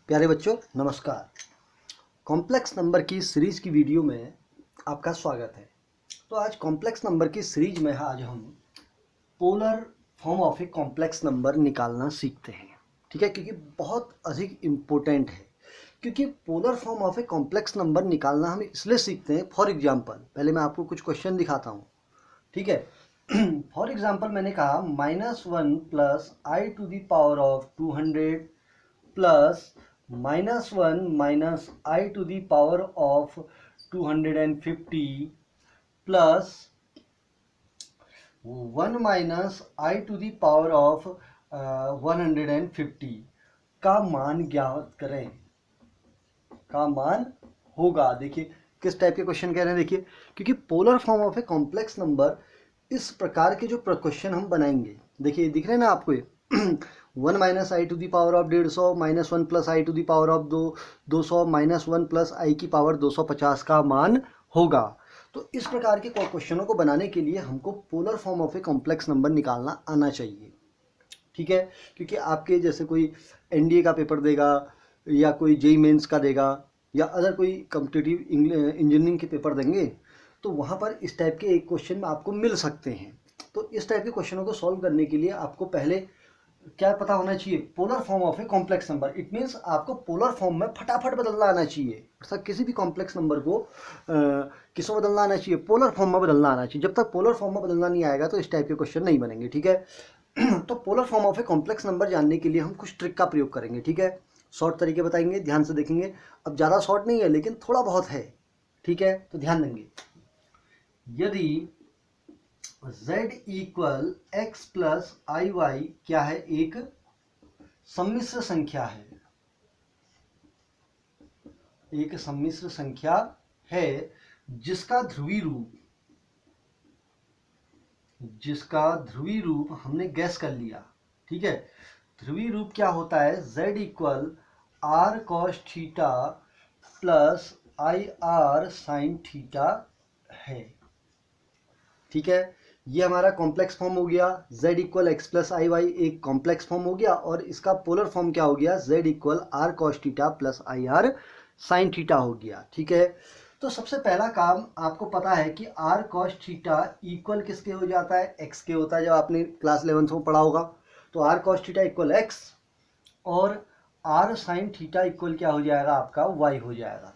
प्यारे बच्चों नमस्कार। कॉम्प्लेक्स नंबर की सीरीज की वीडियो में आपका स्वागत है। तो आज कॉम्प्लेक्स नंबर की सीरीज में आज हम polar form of a complex number निकालना सीखते हैं। ठीक है, क्योंकि बहुत अधिक इम्पोर्टेंट है। क्योंकि polar form of a complex number निकालना हम इसलिए सीखते हैं। फॉर एग्जाम्पल पहले मैं आपको कुछ क्वेश्चन दिखाता हूँ। ठीक है, फॉर एग्जाम्पल मैंने कहा -1 plus i to the power of 200 plus -1 minus i to the power of 250 plus 1 minus i to the power of 150 का मान ज्ञात करें। का मान होगा, देखिए किस टाइप के क्वेश्चन कह रहे हैं। देखिए, क्योंकि polar form of a complex number इस प्रकार के जो क्वेश्चन हम बनाएंगे, देखिए दिख रहे हैं ना आपको ये 1 minus i to the power of 150 minus 1 plus i to the power of 200 minus 1 plus i की पावर 250 का मान होगा। तो इस प्रकार के क्वेश्चनों को बनाने के लिए हमको polar form of a complex number निकालना आना चाहिए। ठीक है, क्योंकि आपके जैसे कोई एनडीए का पेपर देगा या कोई जेईई मेंस का देगा या अदर कोई कॉम्पिटिटिव इंजीनियरिंग के पेपर देंगे, तो वहाँ पर इस टाइप के एक क्वेश्चन आपको मिल सकते हैं। तो इस टाइप के क्वेश्चनों को सॉल्व करने के लिए आपको पहले क्या पता होना चाहिए? Polar form of a complex number. It means आपको पोलर फॉर्म में फटाफट बदलना आना चाहिए। अर्थात किसी भी कॉम्प्लेक्स नंबर को किसमें बदलना आना चाहिए? पोलर फॉर्म में बदलना आना चाहिए। जब तक पोलर फॉर्म में बदलना नहीं आएगा तो इस टाइप के क्वेश्चन नहीं बनेंगे। ठीक है, तो polar form of a complex number जानने के लिए हम कुछ ट्रिक का प्रयोग करेंगे। ठीक है, शॉर्ट तरीके बताएंगे, ध्यान से देखेंगे। अब ज़्यादा शॉर्ट नहीं है लेकिन थोड़ा बहुत है। ठीक है, तो ध्यान देंगे। यदि z equal x plus i Y क्या है? एक सम्मिश्र संख्या है। एक सम्मिश्र संख्या है जिसका ध्रुवी रूप हमने गैस कर लिया। ठीक है, ध्रुवी रूप क्या होता है? z equal r cos theta plus i r sin theta है। ठीक है, ये हमारा कॉम्प्लेक्स फॉर्म हो गया। z equal x plus i Y एक कॉम्प्लेक्स फॉर्म हो गया और इसका पोलर फॉर्म क्या हो गया? z equal r cos theta plus i r sin theta हो गया। ठीक है, तो सबसे पहला काम आपको पता है कि आर कॉस थीटा इक्वल किसके हो जाता है? x के होता है। जब आपने क्लास 11 में पढ़ा होगा तो r cos theta equal x और आर साइन थीटा इक्वल क्या हो जाएगा? आपका y हो जाएगा।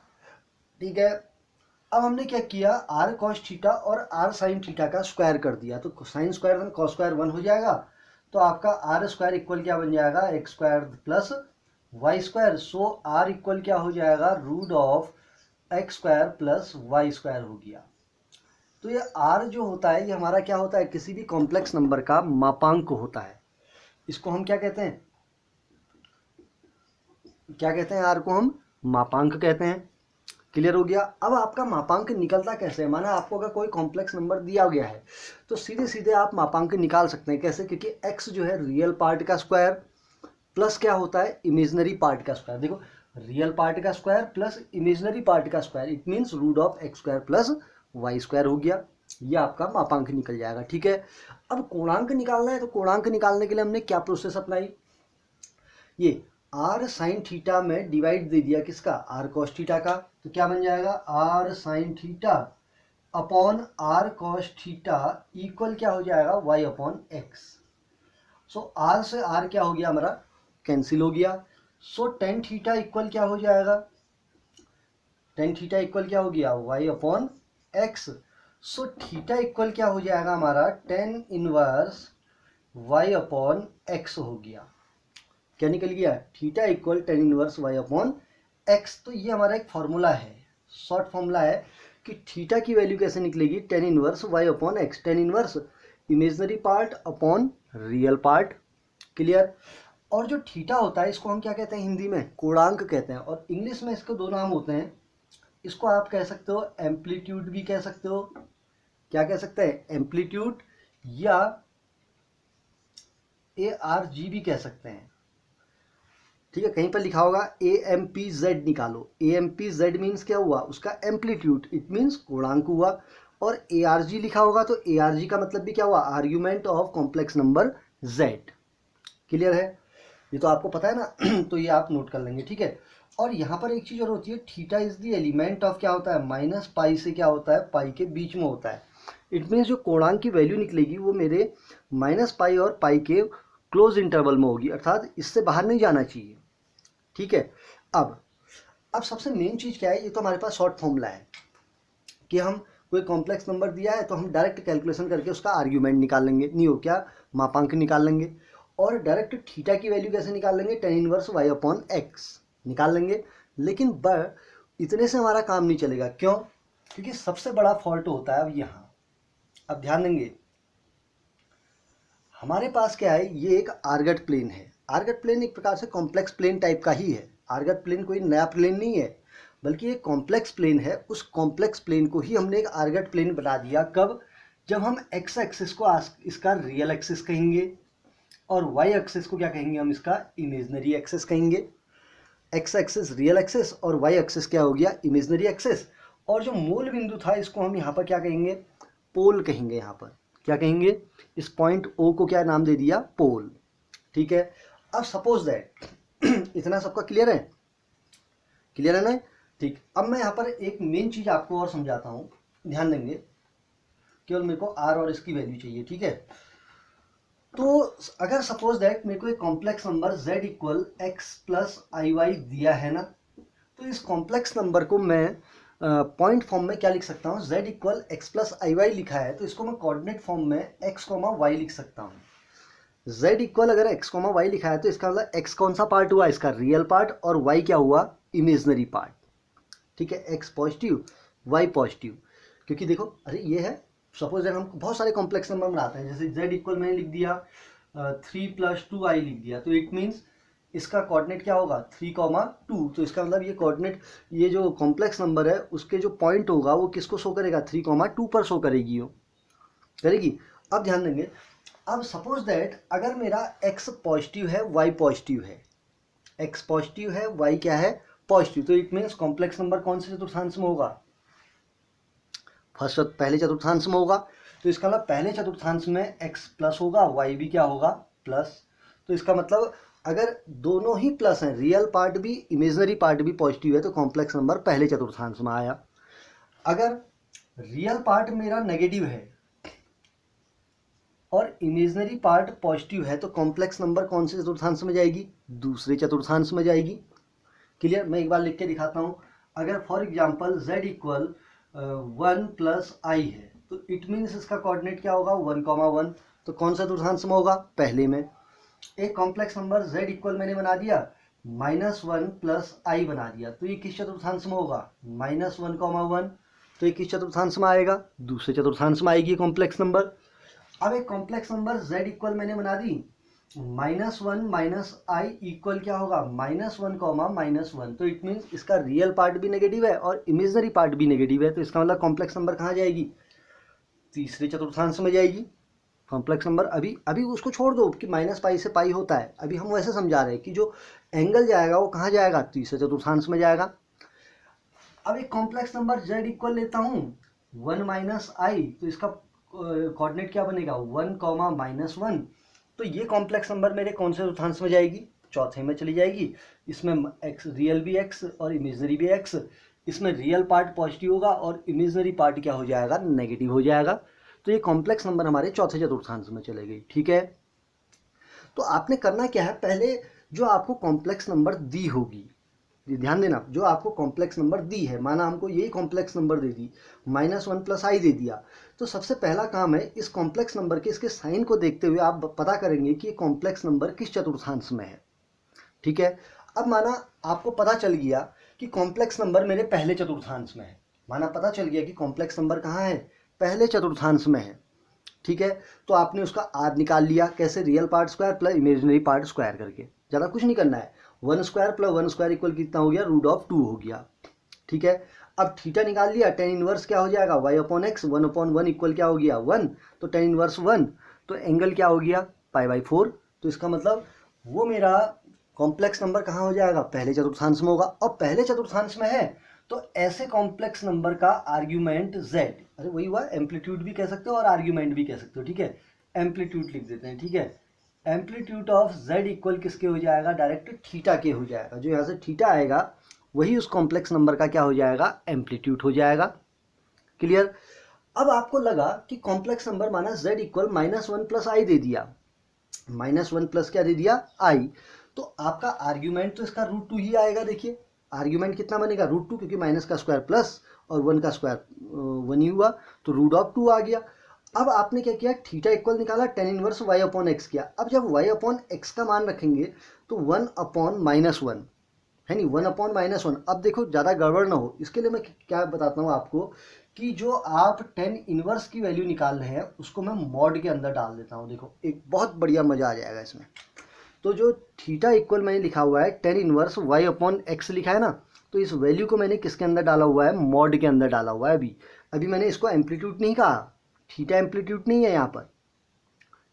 ठीक है, अब हमने क्या किया? आर कॉस थीटा और आर साइन थीटा का स्क्वायर कर दिया, तो साइन स्क्वायर 1 कॉस स्क्वायर 1 हो जाएगा। तो आपका आर स्क्वायर इक्वल क्या बन जाएगा? X square plus y square. So r equal क्या हो जाएगा? Root of x square plus y square हो गया। तो ये आर जो होता है ये हमारा क्या होता है? किसी भी कॉम्प्लेक्स नंबर का मापांक होता है। इसको हम क्या कहते हैं? क्या कहते हैं? आर को हम मापांक कहते हैं। क्लियर हो गया? अब आपका मापांक निकलता कैसे है? माना आपको अगर कोई कॉम्प्लेक्स नंबर दिया गया है तो सीधे सीधे आप मापांक निकाल सकते हैं। कैसे? क्योंकि x जो है रियल पार्ट का स्क्वायर प्लस क्या होता है? इमेजिनरी पार्ट का स्क्वायर। देखो, रियल पार्ट का स्क्वायर प्लस इमेजिनरी पार्ट का square, it means root of x square plus y square हो गया। ये आपका मापांक निकल जाएगा। ठीक है, अब कोणांक निकालना है तो कोणांक निकालने के लिए हमने क्या प्रोसेस अपनाई? ये आर साइन थीटा में डिवाइड दे दिया किसका? आर कॉस थीटा का। तो क्या बन जाएगा? R sin theta upon r cos theta equal क्या हो जाएगा? Y upon x. So r से आर क्या हो गया? हमारा कैंसिल हो गया। सो टेन थीटा इक्वल क्या हो जाएगा? टेन थीटा इक्वल क्या हो गया? Y upon x. So theta equal क्या हो जाएगा हमारा? Tan inverse y upon x हो गया। क्या निकल गया? Theta equal tan inverse y upon x. तो ये हमारा एक फॉर्मूला है, शॉर्ट फॉर्मूला है कि थीटा की वैल्यू कैसे निकलेगी? Tan inverse y upon x. Tan inverse imaginary part upon real part. Clear? और जो थीटा होता है इसको हम क्या कहते हैं हिंदी में? कोणांक कहते हैं। और इंग्लिश में इसके दो नाम होते हैं। इसको आप कह सकते हो एम्पलीट्यूड भी कह सकते हो। क्या कह सकते हैं? एम्पलीट्यूड, या ARG भी कह सकते हैं। ठीक है, कहीं पर लिखा होगा AMPZ निकालो। AMPZ मीन्स क्या हुआ? उसका एम्पलीट्यूड, इट मीन्स कोणांक हुआ। और ARG लिखा होगा तो ARG का मतलब भी क्या हुआ? Argument of complex number Z। Clear है? ये तो आपको पता है ना तो ये आप नोट कर लेंगे, ठीक है। और यहाँ पर एक चीज़ और होती है, theta is the element of क्या होता है, माइनस पाई से क्या होता है, पाई के बीच में होता है। इट मीन्स जो कोणांक की वैल्यू निकलेगी वो मेरे माइनस पाई और पाई के क्लोज इंटरवल में होगी, अर्थात इससे बाहर नहीं जाना चाहिए, ठीक है। अब सबसे मेन चीज़ क्या है, ये तो हमारे पास शॉर्ट फॉर्मूला है कि हम कोई कॉम्प्लेक्स नंबर दिया है तो हम डायरेक्ट कैलकुलेशन करके उसका आर्ग्यूमेंट निकाल लेंगे, नहीं हो क्या, मापांक निकाल लेंगे। और डायरेक्ट थीटा की वैल्यू कैसे निकाल लेंगे, tan inverse y upon x निकाल लेंगे। लेकिन इतने से हमारा काम नहीं चलेगा, क्यों, क्योंकि सबसे बड़ा फॉल्ट होता है अब यहाँ। अब ध्यान देंगे, हमारे पास क्या है, ये एक आर्गट प्लेन है। आर्गट प्लेन एक प्रकार से कॉम्प्लेक्स प्लेन टाइप का ही है। आर्गट प्लेन कोई नया प्लेन नहीं है, बल्कि एक कॉम्प्लेक्स प्लेन है। उस कॉम्प्लेक्स प्लेन को ही हमने एक आर्गट प्लेन बना दिया। कब, जब हम एक्स एक्सिस को इसका रियल एक्सिस कहेंगे और वाई एक्सिस को क्या कहेंगे, हम इसका इमेजनरी एक्सिस कहेंगे। एक्स एक्सिस रियल एक्सिस और वाई एक्सिस क्या हो गया, इमेजनरी एक्सिस। और जो मूल बिंदु था इसको हम यहाँ पर क्या कहेंगे, पोल कहेंगे। यहाँ पर क्या कहेंगे, इस पॉइंट ओ को क्या नाम दे दिया, पोल, ठीक है। अब सपोज दैट इतना सबका क्लियर है, क्लियर है ना, ठीक। अब मैं यहाँ पर एक मेन चीज आपको और समझाता हूँ, ध्यान देंगे। केवल मेरे को आर और इसकी वैल्यू चाहिए, ठीक है। तो अगर सपोज दैट मेरे को एक complex number z equal x plus i y दिया है ना, तो इस कॉम्प्लेक्स नंबर को मैं पॉइंट फॉर्म में क्या लिख सकता हूँ, z equal x plus i Y लिखा है तो इसको मैं कोऑर्डिनेट फॉर्म में x कॉमा वाई लिख सकता हूँ। z इक्वल अगर x कॉमा वाई लिखा है तो इसका मतलब x कौन सा पार्ट हुआ, इसका रियल पार्ट, और y क्या हुआ, इमेजनरी पार्ट, ठीक है। x पॉजिटिव y पॉजिटिव, क्योंकि देखो अरे ये है, सपोज हम बहुत सारे कॉम्प्लेक्स नंबर बनाते हैं, जैसे z इक्वल मैंने लिख दिया 3 + 2i लिख दिया, तो इट मीन्स इसका कोऑर्डिनेट क्या होगा 3,2। तो इसका मतलब ये कोऑर्डिनेट, ये जो कॉम्प्लेक्स नंबर है उसके जो पॉइंट होगा वो किसको शो करेगा, 3,2 पर शो करेगी, वो करेगी। अब ध्यान देंगे, अब सपोज दैट अगर मेरा x पॉजिटिव है y पॉजिटिव है, x पॉजिटिव है y क्या है, पॉजिटिव, तो इट मीन्स कॉम्प्लेक्स नंबर कौन से चतुर्थांश में होगा, पहले चतुर्थांश में होगा। तो इसका मतलब पहले चतुर्थांश में x प्लस होगा, y भी क्या होगा, प्लस। तो इसका मतलब अगर दोनों ही प्लस हैं, रियल पार्ट भी इमेजनरी पार्ट भी पॉजिटिव है, तो कॉम्प्लेक्स नंबर पहले चतुर्थांश में आया। अगर रियल पार्ट मेरा नेगेटिव है और इमेजनरी पार्ट पॉजिटिव है, तो कॉम्प्लेक्स नंबर कौन से चतुर्थांश में जाएगी, दूसरे चतुर्थांश में जाएगी। क्लियर, मैं एक बार लिख के दिखाता हूँ। अगर for example z equal 1 + i है, तो इट मीन्स इसका कोऑर्डिनेट क्या होगा, 1,1। तो कौन सा चतुर्थांश में होगा, पहले में। एक कॉम्प्लेक्स नंबर z इक्वल मैंने बना दिया -1 + i बना दिया, तो ये किस चतुर्थांश में होगा, -1,1। तो ये किस चतुर्थांश में आएगा, दूसरे चतुर्थांश में आएगी कॉम्प्लेक्स नंबर। अब एक कॉम्प्लेक्स नंबर z इक्वल मैंने बना दी -1 - i इक्वल क्या होगा, -1, -1। तो इट मीन्स इसका रियल पार्ट भी नेगेटिव है और इमेजनरी पार्ट भी नेगेटिव है, तो इसका मतलब कॉम्प्लेक्स नंबर कहाँ जाएगी, तीसरे चतुर्थांश में जाएगी। कॉम्प्लेक्स नंबर अभी उसको छोड़ दो कि -π से पाई होता है, अभी हम वैसे समझा रहे हैं कि जो एंगल जाएगा वो कहाँ जाएगा, तीसरे चतुर्थांश में जाएगा। अब एक कॉम्प्लेक्स नंबर z इक्वल लेता हूँ 1 - i, तो इसका कोऑर्डिनेट क्या बनेगा, 1, -1। तो ये कॉम्प्लेक्स नंबर मेरे कौन से चतुर्थांश में जाएगी, चौथे में चली जाएगी। इसमें x रियल भी x और इमेजनरी भी x, इसमें रियल पार्ट पॉजिटिव होगा और इमेजनरी पार्ट क्या हो जाएगा, नेगेटिव हो जाएगा। तो ये कॉम्प्लेक्स नंबर हमारे चौथे चतुर्थांश में चले गई, ठीक है। तो आपने करना क्या है, पहले जो आपको कॉम्प्लेक्स नंबर दी होगी, ध्यान देना, जो आपको कॉम्प्लेक्स नंबर दी है, माना हमको यही complex number they the, -1 + i दे दिया, तो सबसे पहला काम है इस कॉम्प्लेक्स नंबर के इसके साइन को देखते हुए आप पता करेंगे कि ये कॉम्प्लेक्स नंबर किस चतुर्थांश में है, ठीक है। अब माना आपको पता चल गया कि कॉम्प्लेक्स नंबर मेरे पहले चतुर्थांश में है, माना पता चल गया कि कॉम्प्लेक्स नंबर कहाँ है, पहले चतुर्थांश में है, ठीक है। तो आपने उसका आर निकाल लिया, कैसे, real part square plus imaginary part square करके, ज़्यादा कुछ नहीं करना है। 1² + 1² इक्वल कितना हो गया, √2 हो गया, ठीक है। अब थीटा निकाल लिया, tan इनवर्स क्या हो जाएगा, y/x, 1/1 इक्वल क्या हो गया, 1। तो tan इनवर्स 1, तो एंगल क्या हो गया, π/4। तो इसका मतलब वो मेरा कॉम्प्लेक्स नंबर कहाँ हो जाएगा, पहले चतुर्थांश में होगा। और पहले चतुर्थांश में है तो ऐसे कॉम्प्लेक्स नंबर का आर्ग्यूमेंट z, अरे वही हुआ, एम्पलीट्यूड भी कह सकते हो और आर्ग्यूमेंट भी कह सकते हो, ठीक है। एम्पलीट्यूड लिख देते हैं, ठीक है, एम्पलीट्यूड ऑफ z इक्वल किसके हो जाएगा, डायरेक्ट थीटा के हो जाएगा। जो यहाँ से थीटा आएगा वही उस कॉम्प्लेक्स नंबर का क्या हो जाएगा, एम्पलीट्यूड हो जाएगा। क्लियर। अब आपको लगा कि कॉम्प्लेक्स नंबर माना z इक्वल -1 प्लस आई दे दिया, -1 प्लस क्या दे दिया, आई। तो आपका आर्ग्यूमेंट तो इसका √2 ही आएगा। देखिए आर्ग्यूमेंट कितना बनेगा, √2, क्योंकि माइनस का स्क्वायर प्लस और 1 का स्क्वायर 1 ही हुआ, तो √2 आ गया। अब आपने क्या किया, थीटा इक्वल निकाला, tan inverse y upon x किया। अब जब y अपॉन एक्स का मान रखेंगे तो 1 अपॉन -1 है नहीं, 1 अपॉन -1। अब देखो ज़्यादा गड़बड़ ना हो, इसके लिए मैं क्या बताता हूँ आपको कि जो आप tan इनवर्स की वैल्यू निकाल रहे हैं उसको मैं मॉड के अंदर डाल देता हूँ। देखो एक बहुत बढ़िया मज़ा आ जाएगा इसमें। तो जो थीटा इक्वल मैंने लिखा हुआ है tan inverse y upon x लिखा है ना, तो इस वैल्यू को मैंने किसके अंदर डाला हुआ है, मॉड के अंदर डाला हुआ है। अभी मैंने इसको एम्पलीट्यूड नहीं कहा, थीटा एम्पलीट्यूड नहीं है यहाँ पर,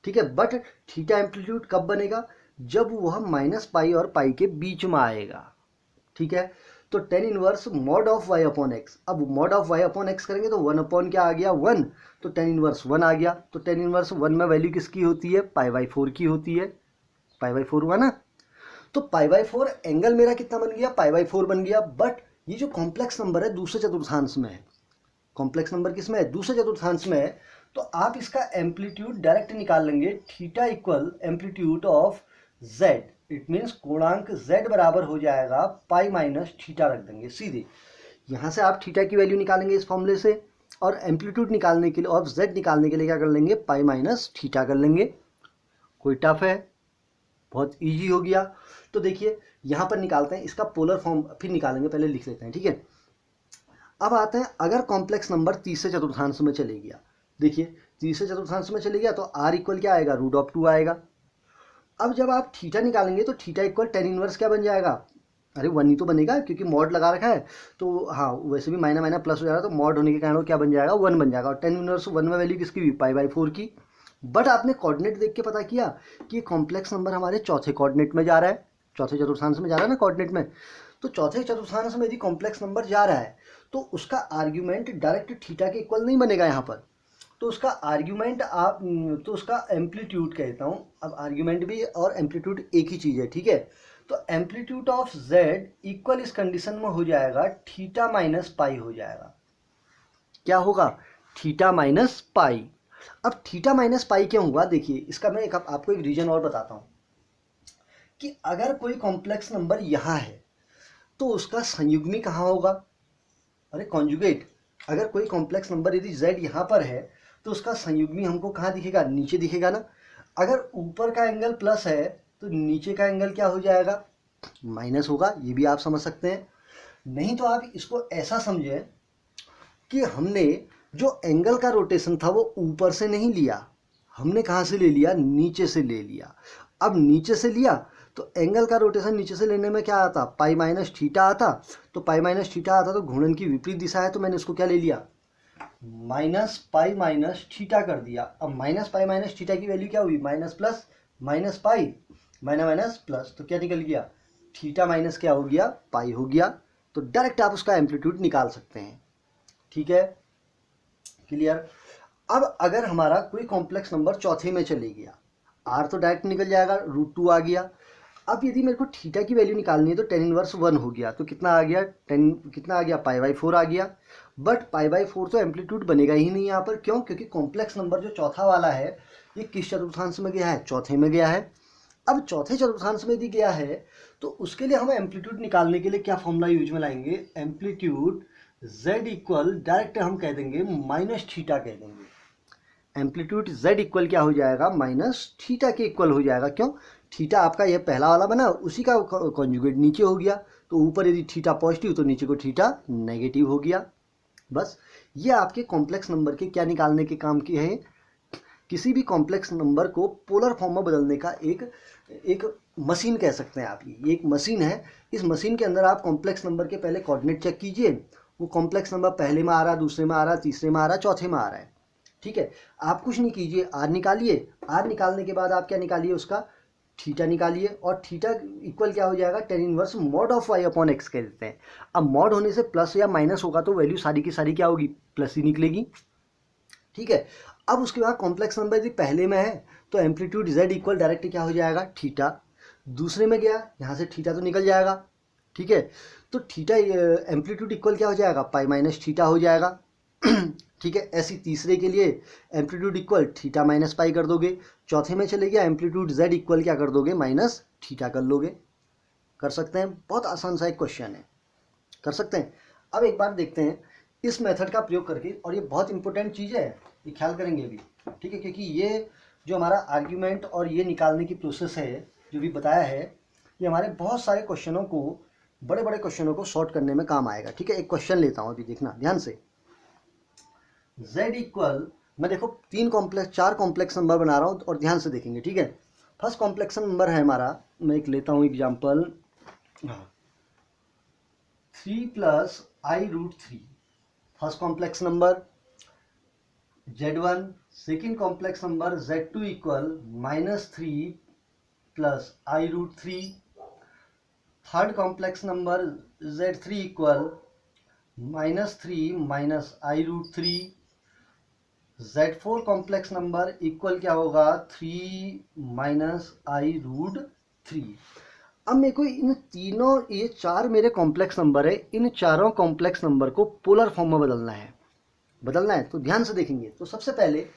ठीक है। बट थीटा एम्पलीट्यूड कब बनेगा, जब वह -पाई और पाई के बीच में आएगा, ठीक है। तो tan inverse mod of y upon x, अब mod of y upon x करेंगे तो 1 अपॉन क्या आ गया, 1, तो tan इनवर्स 1 आ गया। तो tan इनवर्स 1 में वैल्यू किसकी होती है, π/4 की होती है, π/4 हुआ ना। तो π/4 एंगल मेरा कितना बन गया, π/4 बन गया। बट ये जो कॉम्प्लेक्स नंबर है दूसरे चतुर्थांश में है, कॉम्प्लेक्स नंबर किस में है, दूसरे चतुर्थांश में है। तो आप इसका एम्पलीट्यूड डायरेक्ट निकाल लेंगे, theta equal amplitude of z, it means कोणांक z बराबर हो जाएगा पाई माइनस थीटा, रख देंगे सीधे। यहाँ से आप थीटा की वैल्यू निकालेंगे इस फॉर्मूले से, और एम्पलीट्यूड निकालने के लिए ऑफ z निकालने के लिए क्या कर लेंगे, पाई माइनस थीटा कर लेंगे। कोई टफ है, बहुत इजी हो गया। तो देखिए यहाँ पर निकालते हैं इसका पोलर फॉर्म, फिर निकालेंगे, पहले लिख लेते हैं, ठीक है। अब आते हैं, अगर कॉम्प्लेक्स नंबर तीसरे चतुर्थांश में चले गया, देखिए तीसरे चतुर्थांश में चले गया तो r इक्वल क्या आएगा, √2 आएगा। अब जब आप थीटा निकालेंगे तो थीटा इक्वल tan इनवर्स क्या बन जाएगा, अरे 1 ही तो बनेगा क्योंकि मॉड लगा रखा है। तो हाँ वैसे भी माइनस माइनस प्लस हो जाएगा, तो मॉड होने के कारण क्या बन जाएगा, 1 बन जाएगा। और tan इनवर्स 1 में वैल्यू किसकी भी, π/4 की। बट आपने कोऑर्डिनेट देख के पता किया कि ये कॉम्प्लेक्स नंबर हमारे चौथे कोऑर्डिनेट में जा रहा है, चौथे चतुर्थांश में जा रहा है ना कोऑर्डिनेट में। तो चौथे चतुर्थांश में यदि कॉम्प्लेक्स नंबर जा रहा है तो उसका आर्ग्यूमेंट डायरेक्ट थीटा के इक्वल नहीं बनेगा यहाँ पर, तो उसका आर्ग्यूमेंट आप, तो उसका एम्पलीट्यूड कहता हूँ। अब आर्ग्यूमेंट भी और एम्पलीट्यूड एक ही चीज़ है, ठीक है। तो एम्पलीट्यूड ऑफ z इक्वल इस कंडीशन में हो जाएगा थीटा माइनस पाई हो जाएगा। क्या होगा, थीटा माइनस पाई। अब थीटा माइनस पाई क्यों हुआ, देखिए इसका मैं आपको एक रीजन और बताता हूँ कि अगर कोई कॉम्प्लेक्स नंबर यहाँ है तो उसका संयुग्मी कहाँ होगा, अरे कॉन्जुगेट। अगर कोई कॉम्प्लेक्स नंबर यदि z यहाँ पर है तो उसका संयुग्मी हमको कहाँ दिखेगा, नीचे दिखेगा ना। अगर ऊपर का एंगल प्लस है तो नीचे का एंगल क्या हो जाएगा, माइनस होगा। ये भी आप समझ सकते हैं। नहीं तो आप इसको ऐसा समझें कि हमने जो एंगल का रोटेशन था वो ऊपर से नहीं लिया, हमने कहाँ से ले लिया, नीचे से ले लिया। अब नीचे से लिया तो एंगल का रोटेशन नीचे से लेने में क्या आता, पाई माइनस थीटा आता। तो पाई माइनस थीटा आता तो घूर्णन की विपरीत दिशा है, तो मैंने इसको क्या ले लिया, माइनस पाई माइनस थीटा कर दिया। अब माइनस पाई माइनस थीटा की वैल्यू क्या हुई, minus plus minus pi, minus minus plus, तो क्या निकल गया, थीटा माइनस क्या हो गया, पाई हो गया। तो डायरेक्ट आप उसका एम्पलीट्यूड निकाल सकते हैं, ठीक है, क्लियर। अब अगर हमारा कोई कॉम्प्लेक्स नंबर चौथे में चले गया, आर तो डायरेक्ट निकल जाएगा, √2 आ गया। अब यदि मेरे को थीटा की वैल्यू निकालनी है तो tan इनवर्स 1 हो गया, तो कितना आ गया, कितना आ गया, π/4 आ गया। बट π/4 तो एम्पलीट्यूड बनेगा ही नहीं यहाँ पर, क्यों, क्योंकि कॉम्प्लेक्स नंबर जो चौथा वाला है ये किस चतुर्थांश में गया है, चौथे में गया है। अब चौथे चतुर्थांश में यदि गया है तो उसके लिए हम एम्पलीट्यूड निकालने के लिए क्या फॉर्मूला यूज में लाएंगे, एम्पलीट्यूड z इक्वल डायरेक्ट हम कह देंगे माइनस थीटा कह देंगे। एम्पलीट्यूड z इक्वल क्या हो जाएगा, माइनस थीटा के इक्वल हो जाएगा। क्यों, थीटा आपका ये पहला वाला बना, उसी का कॉन्जुगेट नीचे हो गया, तो ऊपर यदि थीटा पॉजिटिव तो नीचे को थीटा नेगेटिव हो गया। बस ये आपके कॉम्प्लेक्स नंबर के क्या निकालने के काम की है, किसी भी कॉम्प्लेक्स नंबर को पोलर फॉर्म में बदलने का एक मशीन कह सकते हैं आप। ये एक मशीन है, इस मशीन के अंदर आप कॉम्प्लेक्स नंबर के पहले कोऑर्डिनेट चेक कीजिए, वो कॉम्प्लेक्स नंबर पहले में आ रहा, दूसरे में आ रहा, तीसरे में आ रहा, चौथे में आ रहा है, ठीक है। आप कुछ नहीं कीजिए, आर निकालिए, आर निकालने के बाद आप क्या निकालिए, उसका थीटा निकालिए, और थीटा इक्वल क्या हो जाएगा, tan inverse mod of y upon x कह देते हैं। अब मॉड होने से प्लस या माइनस होगा तो वैल्यू सारी की सारी क्या होगी, प्लस ही निकलेगी, ठीक है। अब उसके बाद कॉम्प्लेक्स नंबर यदि पहले में है तो एम्पलीट्यूड z इक्वल डायरेक्ट क्या हो जाएगा थीटा, दूसरे में गया यहाँ से थीटा तो निकल जाएगा, ठीक है। तो थीटा एम्पलीट्यूड इक्वल क्या हो जाएगा पाई माइनस थीटा हो जाएगा ठीक है। ऐसी तीसरे के लिए amplitude equal theta minus pi कर दोगे, चौथे में चले गया एम्पलीट्यूड z इक्वल क्या कर दोगे माइनस थीटा कर लोगे। कर सकते हैं, बहुत आसान सा एक क्वेश्चन है, कर सकते हैं। अब एक बार देखते हैं इस मेथड का प्रयोग करके, और ये बहुत इंपॉर्टेंट चीज़ है, ये ख्याल करेंगे अभी, ठीक है, क्योंकि ये जो हमारा आर्ग्यूमेंट और ये निकालने की प्रोसेस है जो भी बताया है, ये हमारे बहुत सारे क्वेश्चनों को, बड़े बड़े क्वेश्चनों को सॉर्ट करने में काम आएगा, ठीक है। एक क्वेश्चन लेता हूँ अभी, देखना ध्यान से। z इक्वल, मैं देखो चार कॉम्प्लेक्स नंबर बना रहा हूँ और ध्यान से देखेंगे, ठीक है। फर्स्ट कॉम्प्लेक्स नंबर है हमारा, मैं एक लेता हूँ example 3 plus i√3, first complex number z1। Second complex number z2 equal -3 plus i√3। Third complex number z3 equal -3 minus i√3। z4 complex number equal क्या होगा 3 माइनस i√3। अब मेरे को इन तीनों, ये चार मेरे कॉम्प्लेक्स नंबर है, इन चारों कॉम्प्लेक्स नंबर को पोलर फॉर्म में बदलना है। तो ध्यान से देखेंगे। तो सबसे पहले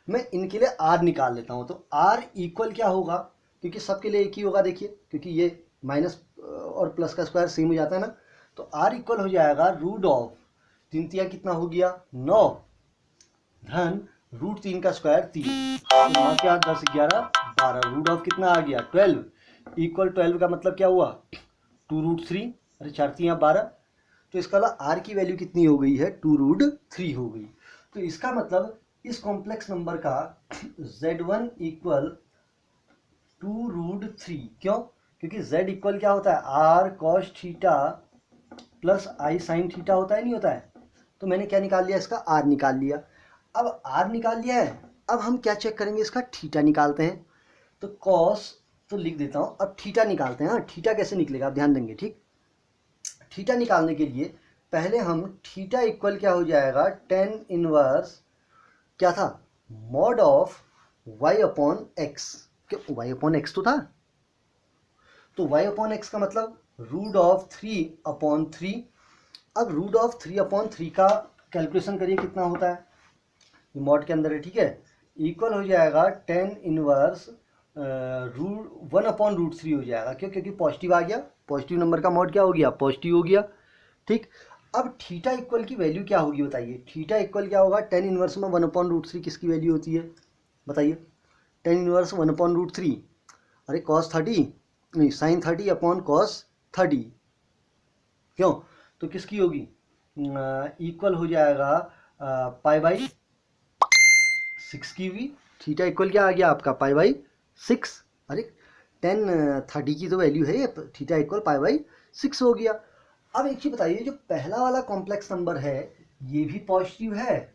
मैं इनके लिए r निकाल लेता हूँ। तो r इक्वल क्या होगा, क्योंकि सबके लिए एक ही होगा, देखिए, क्योंकि ये माइनस और प्लस का स्क्वायर सेम हो जाता है ना। तो r इक्वल हो जाएगा रूट ऑफ 3 तिया कितना हो गया 9 धन √3 का स्क्वायर 3, तो क्या 10 11 12, रूट ऑफ कितना आ गया 12 इक्वल 12 का मतलब क्या हुआ 2√3, अरे 4 तिया 12, तो इसका r की वैल्यू कितनी हो गई है 2√3 हो गई। तो इसका मतलब इस कॉम्प्लेक्स नंबर का z1 इक्वल 2√3, क्यों, क्योंकि z इक्वल क्या होता है r cos theta plus i sin theta होता है, नहीं होता है। तो मैंने क्या निकाल लिया, इसका r निकाल लिया। अब r निकाल लिया है, अब हम क्या चेक करेंगे, इसका थीटा निकालते हैं। तो cos तो लिख देता हूँ, अब थीटा निकालते हैं। हाँ, थीटा कैसे निकलेगा आप ध्यान देंगे, ठीक। थीटा निकालने के लिए पहले हम थीटा इक्वल क्या हो जाएगा tan इनवर्स क्या था mod of y upon x, क्यों y अपॉन एक्स तो था, तो y अपॉन एक्स का मतलब रूट ऑफ 3/3। अब रूट ऑफ 3/3 का कैलकुलेशन करिए कितना होता है, ये मॉड के अंदर है, ठीक है, इक्वल हो जाएगा tan इनवर्स रूट 1/√3 हो जाएगा। क्यों, क्योंकि पॉजिटिव आ गया, पॉजिटिव नंबर का मॉड क्या हो गया पॉजिटिव हो गया, ठीक। अब थीटा इक्वल की वैल्यू क्या होगी बताइए, थीटा इक्वल क्या होगा tan इनवर्स में 1/√3 किसकी वैल्यू होती है बताइए, tan इनवर्स 1/√3, अरे cos 30 नहीं sin 30 अपॉन cos 30, क्यों, तो किसकी होगी इक्वल हो जाएगा π/6 की भी। थीटा इक्वल क्या आ गया आपका π/6, अरे tan 30 की तो वैल्यू है, थीटा इक्वल π/6 हो गया। अब एक चीज बताइए, जो पहला वाला कॉम्प्लेक्स नंबर है ये भी पॉजिटिव है,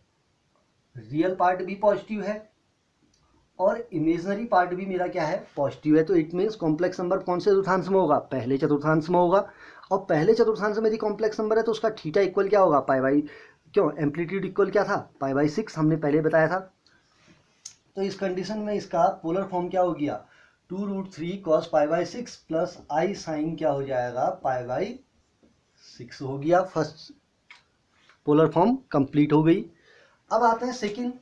रियल पार्ट भी पॉजिटिव है और इमेजिनरी पार्ट भी मेरा क्या है पॉजिटिव है। तो इट मीन्स कॉम्प्लेक्स नंबर कौन से चतुर्थांश में होगा, पहले चतुर्थांश में होगा। और पहले चतुर्थांश में यदि कॉम्प्लेक्स नंबर है तो उसका थीटा इक्वल क्या होगा क्यों एम्पलीट्यूड इक्वल क्या था π/6, हमने पहले बताया था। तो इस कंडीशन में इसका पोलर फॉर्म क्या हो गया 2√3 cos π/6 प्लस i sin क्या हो जाएगा π/6 हो गया। फर्स्ट पोलर फॉर्म कंप्लीट हो गई। अब आते हैं सेकंड,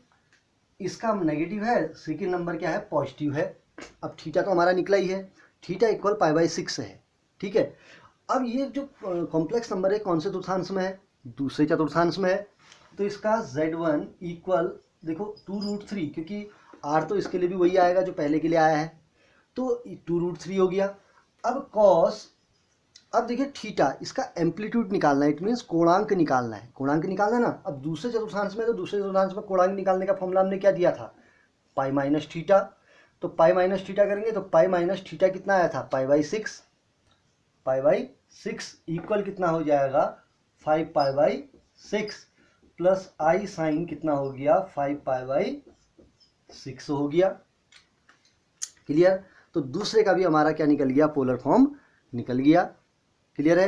इसका नेगेटिव है, सेकंड नंबर क्या है पॉजिटिव है। अब थीटा तो हमारा निकला ही है, थीटा इक्वल π/6 है, ठीक है। अब ये जो कॉम्प्लेक्स नंबर है कौन से चतुर्थांश में है, दूसरे चतुर्थांश में है। तो इसका z1 इक्वल देखो 2√3, क्योंकि r तो इसके लिए भी वही आएगा जो पहले के लिए आया है, तो 2√3 हो गया। अब cos, अब देखिए थीटा, इसका एम्पलीट्यूड निकालना है, इट मीन्स कोणांक निकालना है, कोणांक निकालना है ना। अब दूसरे चतुर्थांश में, तो दूसरे चतुर्थांश में कोणांक निकालने का फॉर्मूला हमने क्या दिया था पाई माइनस थीटा। तो पाई माइनस थीटा करेंगे तो पाई माइनस थीटा कितना आया था π/6, π/6 इक्वल कितना हो जाएगा 5π/6 प्लस i साइन कितना हो गया 5π/6 हो गया। क्लियर, तो दूसरे का भी हमारा क्या निकल गया पोलर फॉर्म निकल गया। क्लियर है।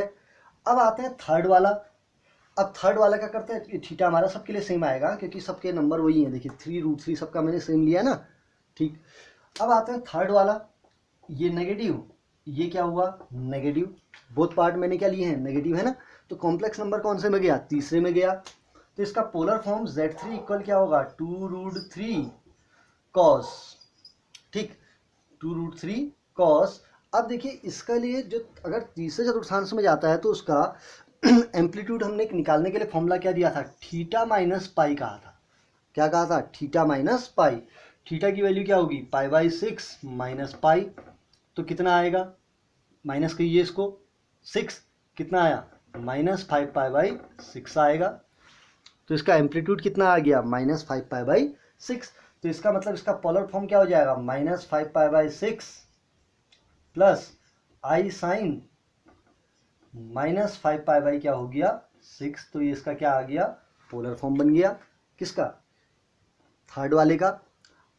अब आते हैं थर्ड वाला। अब थर्ड वाला क्या करते हैं, थीटा हमारा सबके लिए सेम आएगा क्योंकि सबके नंबर वही हैं, देखिए 3√3 सबका मैंने सेम लिया ना, ठीक। अब आते हैं थर्ड वाला, ये नेगेटिव, ये क्या हुआ नेगेटिव, बोथ पार्ट मैंने क्या लिए हैं नेगेटिव है ना, तो कॉम्प्लेक्स नंबर कौन से में गया तीसरे में गया, तो इसका पोलर फॉर्म Z3 इक्वल क्या होगा 2√3 cos, ठीक 2√3 cos। अब देखिए इसका लिए जो अगर तीसरे चतुर्थांश में जाता है तो उसका एम्पलीट्यूड हमने निकालने के लिए फॉर्मूला क्या दिया था, थीटा माइनस पाई कहा था, क्या कहा था थीटा माइनस पाई, थीटा की वैल्यू क्या होगी पाई/6 माइनस पाई, तो कितना आएगा माइनस कीजिए इसको 6 कितना आया -5 पाई/6 आएगा, तो इसका एम्पलीट्यूड कितना आ गया -5 पाई/6, तो इसका मतलब इसका पोलर फॉर्म क्या हो जाएगा -5 पाई/6 प्लस आई साइन -5 पाई क्या हो गया 6, तो ये इसका क्या आ गया पोलर फॉर्म बन गया किसका थर्ड वाले का।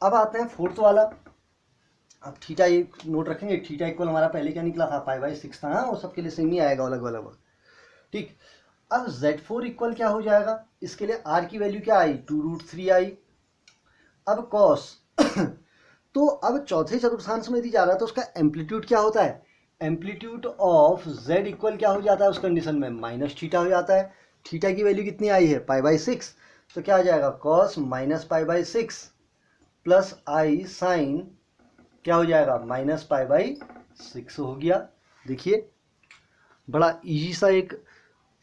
अब आते हैं फोर्थ वाला, अब थीटा एक नोट रखेंगे, थीटा इक्वल हमारा पहले क्या निकला था पाई/6 था, हाँ वो सबके लिए सेम ही आएगा अलग अलग, ठीक। अब Z4 इक्वल क्या हो जाएगा, इसके लिए R की वैल्यू क्या आई 2√3 आई। अब cos तो अब चौथे चतुर्थांश में यदि जा रहा है तो उसका एम्पलीट्यूड क्या होता है, एम्पलीट्यूड ऑफ Z इक्वल क्या हो जाता है उस कंडीशन में -थीटा हो जाता है, थीटा की वैल्यू कितनी आई है पाई/6, तो क्या आ जाएगा cos -पाई/6 प्लस आई साइन क्या हो जाएगा -पाई/6 हो गया। देखिए बड़ा इजी सा एक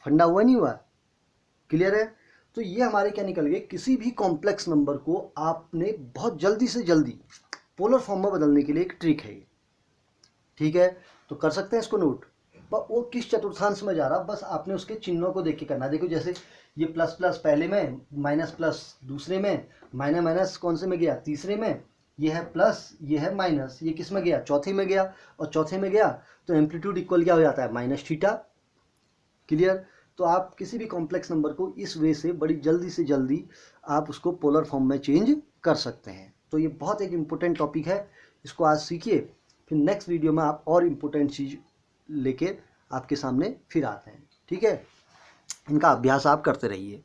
फंडा हुआ नहीं हुआ, क्लियर है। तो ये हमारे क्या निकल गए, किसी भी कॉम्प्लेक्स नंबर को आपने बहुत जल्दी से जल्दी पोलर फॉर्म में बदलने के लिए एक ट्रिक है, ठीक है, तो कर सकते हैं इसको नोट। वो किस चतुर्थांश में जा रहा, बस आपने उसके चिन्हों को देख के करना। देखो जैसे ये प्लस प्लस पहले में, माइनस प्लस दूसरे में, माइनस माइनस कौन से में गया तीसरे में, ये है प्लस ये है माइनस, ये किस में गया चौथे में गया, और चौथे में गया तो एम्पलीट्यूड इक्वल क्या हो जाता है -थीटा, क्लियर। तो आप किसी भी कॉम्प्लेक्स नंबर को इस वे से बड़ी जल्दी से जल्दी आप उसको पोलर फॉर्म में चेंज कर सकते हैं। तो ये बहुत एक इम्पोर्टेंट टॉपिक है, इसको आज सीखिए, फिर नेक्स्ट वीडियो में आप और इम्पोर्टेंट चीज़ लेके आपके सामने फिर आते हैं, ठीक है। इनका अभ्यास आप करते रहिए।